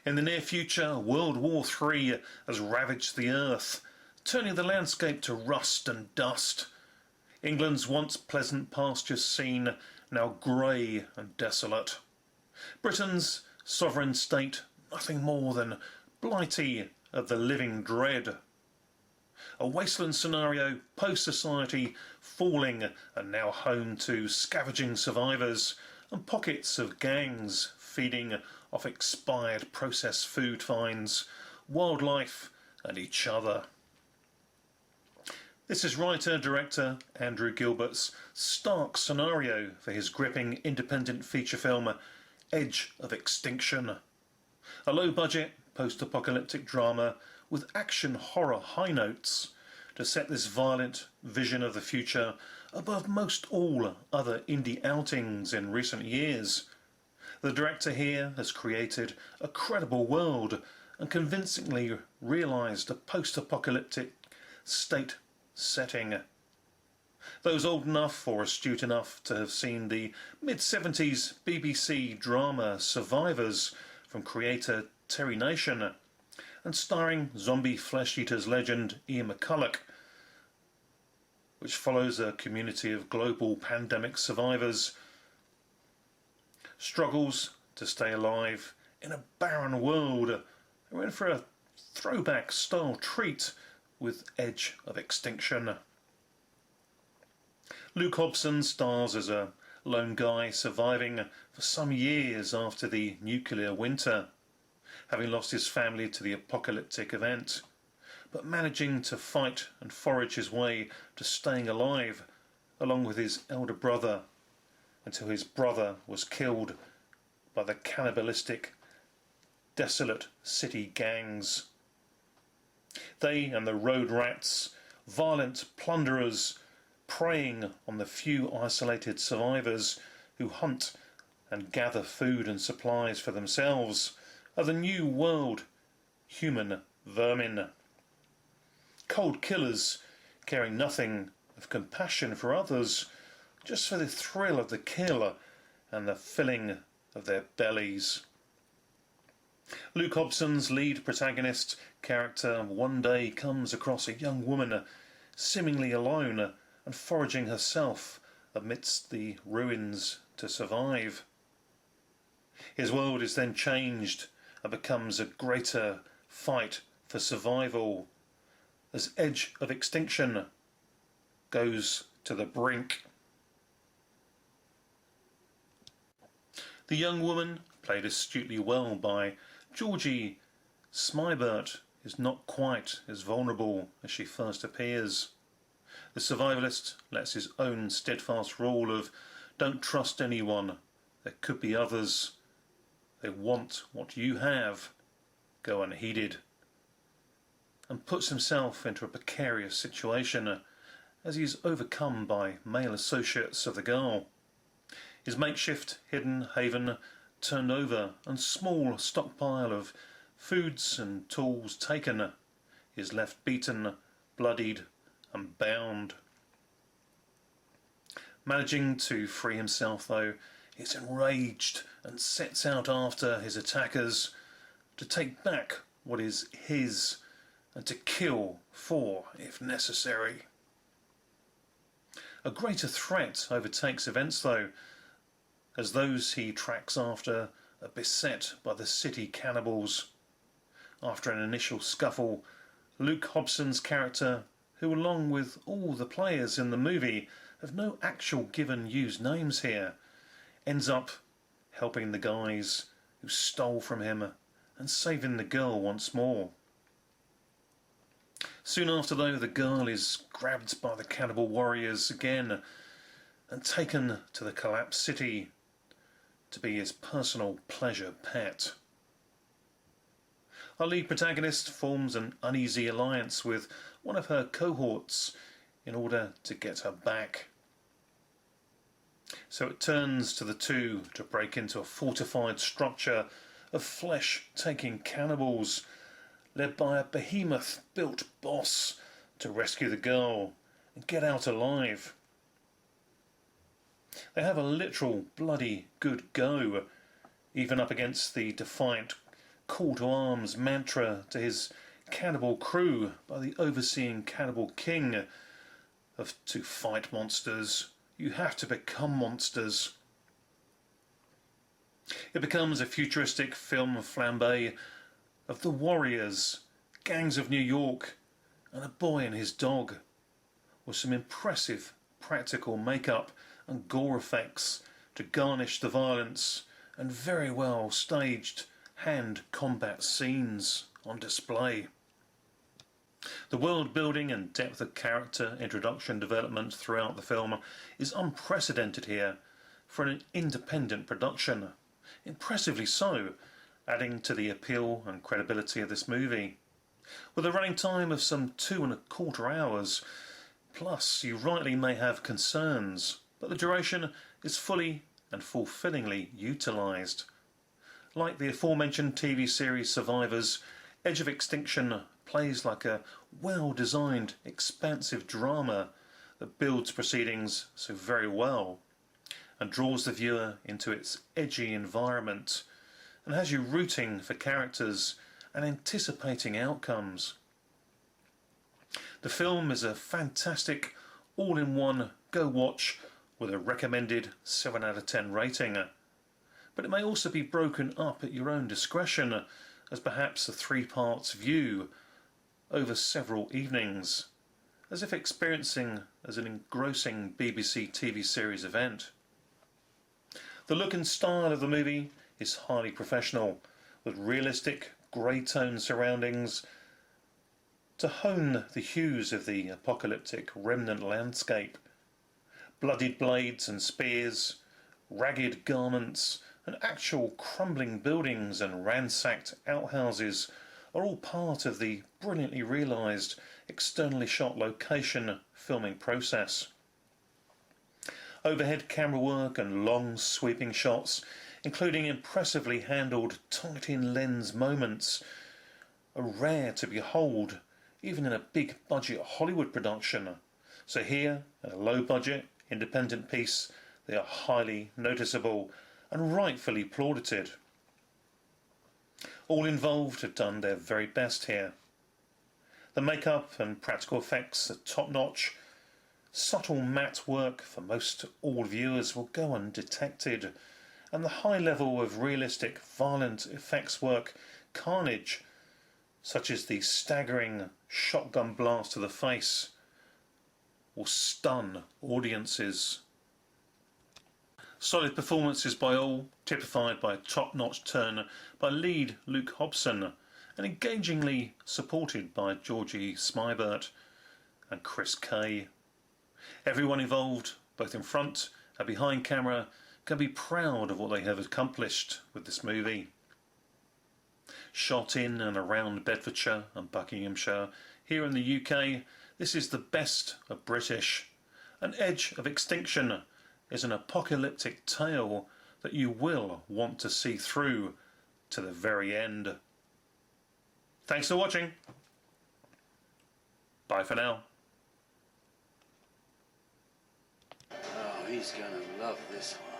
In the near future, World War III has ravaged the earth, turning the landscape to rust and dust. England's once pleasant pastures scene, now grey and desolate. Britain's sovereign state, nothing more than blighty of the living dread. A wasteland scenario, post-society falling and now home to scavenging survivors and pockets of gangs feeding off expired processed food finds, wildlife and each other. This is writer-director Andrew Gilbert's stark scenario for his gripping independent feature film Edge of Extinction. A low-budget post-apocalyptic drama with action horror high notes to set this violent vision of the future above most all other indie outings in recent years. The director here has created a credible world and convincingly realised a post-apocalyptic state setting. Those old enough or astute enough to have seen the mid-70s BBC drama Survivors from creator Terry Nation, and starring zombie flesh-eaters legend Ian McCulloch, which follows a community of global pandemic survivors struggles to stay alive in a barren world. We're in for a throwback style treat with Edge of Extinction. Luke Hobson stars as a lone guy surviving for some years after the nuclear winter, having lost his family to the apocalyptic event, but managing to fight and forage his way to staying alive along with his elder brother until his brother was killed by the cannibalistic, desolate city gangs. They and the road rats, violent plunderers, preying on the few isolated survivors who hunt and gather food and supplies for themselves, are the new world human vermin. Cold killers, caring nothing of compassion for others, just for the thrill of the kill and the filling of their bellies. Luke Hobson's lead protagonist character one day comes across a young woman seemingly alone and foraging herself amidst the ruins to survive. His world is then changed and becomes a greater fight for survival as Edge of Extinction goes to the brink. The young woman, played astutely well by Georgie Smybert, is not quite as vulnerable as she first appears. The survivalist lets his own steadfast rule of don't trust anyone, there could be others, they want what you have, go unheeded, and puts himself into a precarious situation as he is overcome by male associates of the girl. His makeshift hidden haven turned over and small stockpile of foods and tools taken, he is left beaten, bloodied and bound. Managing to free himself though, he is enraged and sets out after his attackers to take back what is his and to kill for if necessary. A greater threat overtakes events though, as those he tracks after are beset by the city cannibals. After an initial scuffle, Luke Hobson's character, who along with all the players in the movie have no actual given used names here, ends up helping the guys who stole from him and saving the girl once more. Soon after though, the girl is grabbed by the cannibal warriors again and taken to the collapsed city to be his personal pleasure pet. Our lead protagonist forms an uneasy alliance with one of her cohorts in order to get her back. So it turns to the two to break into a fortified structure of flesh-taking cannibals led by a behemoth-built boss to rescue the girl and get out alive. They have a literal bloody good go, even up against the defiant call to arms mantra to his cannibal crew by the overseeing cannibal king of to fight monsters, you have to become monsters. It becomes a futuristic film flambe of the warriors, gangs of New York, and a boy and his dog, with some impressive practical makeup and gore effects to garnish the violence, and very well staged hand combat scenes on display. The world building and depth of character introduction development throughout the film is unprecedented here for an independent production. Impressively so, adding to the appeal and credibility of this movie. With a running time of some 2.25 hours, plus you rightly may have concerns, but the duration is fully and fulfillingly utilised. Like the aforementioned TV series Survivors, Edge of Extinction plays like a well-designed, expansive drama that builds proceedings so very well and draws the viewer into its edgy environment and has you rooting for characters and anticipating outcomes. The film is a fantastic all-in-one go watch with a recommended 7 out of 10 rating, but it may also be broken up at your own discretion as perhaps a 3-part view over several evenings, as if experiencing as an engrossing BBC TV series event. The look and style of the movie is highly professional, with realistic grey tone surroundings to hone the hues of the apocalyptic remnant landscape. Bloodied blades and spears, ragged garments, and actual crumbling buildings and ransacked outhouses are all part of the brilliantly realised, externally shot location filming process. Overhead camera work and long sweeping shots, including impressively handled tight-in lens moments, are rare to behold even in a big budget Hollywood production. So here, in a low budget independent piece, they are highly noticeable and rightfully plauded. All involved have done their very best here. The makeup and practical effects are top-notch. Subtle matte work for most all viewers will go undetected, and the high level of realistic violent effects work, carnage, such as the staggering shotgun blast to the face, will stun audiences. Solid performances by all, typified by a top-notch turn by lead Luke Hobson, and engagingly supported by Georgie Smybert and Chris Kay. Everyone involved, both in front and behind camera, can be proud of what they have accomplished with this movie. Shot in and around Bedfordshire and Buckinghamshire, here in the UK, this is the best of British. An Edge of Extinction is an apocalyptic tale that you will want to see through to the very end. Thanks for watching. Bye for now. Oh, he's gonna love this one.